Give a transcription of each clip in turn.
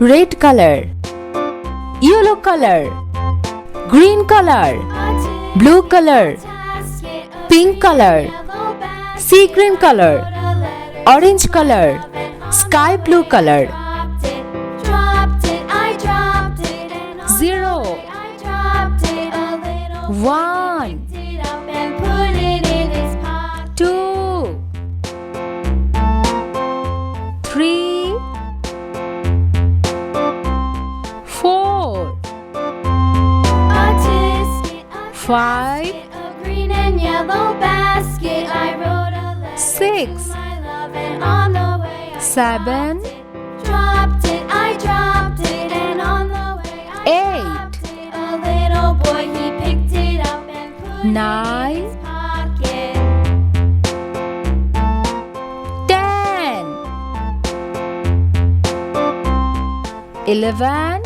red color, yellow color, green color, blue color, pink color, sea green color, orange color, sky blue color. 0 1 2 3 4 5 green and yellow basket. I wrote a letter 6 to my love, and on the way I 7 dropped it. I dropped it, and on the way I 8 dropped it. A little boy, he picked it up and put 9 it in his pocket. 10 11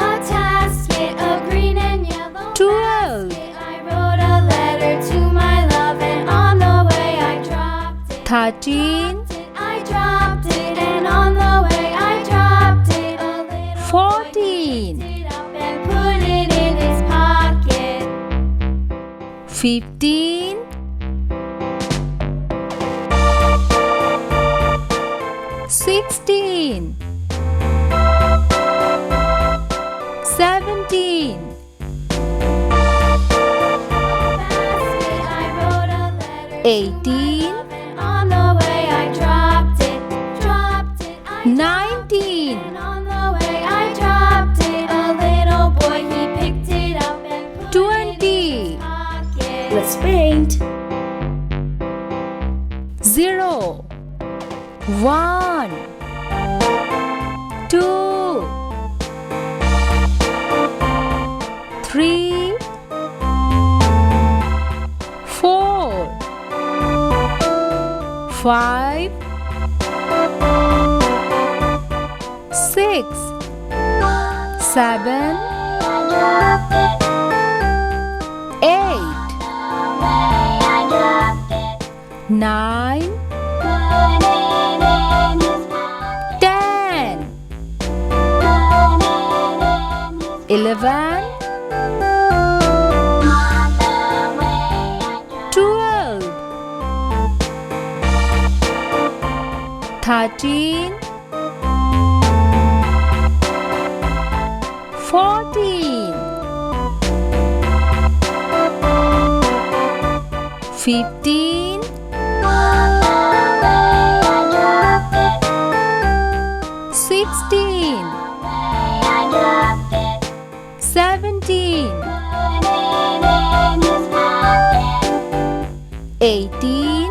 A tasket, a green and yellow 12 basket. I wrote a letter to my love, and on the way I dropped it. 13 I dropped it, and on the way I dropped it. A little 14 boy picked it up and put it in his pocket. 15 16 17 Basket, I wrote a letter 18 and on the way I dropped it. I 19 and on the way I dropped it. A little boy, he picked it up and put 20 pocket. Let's paint. 0 1 2 3 4 5 6 7 8 9 10 11 12 13 14 15 16 17 18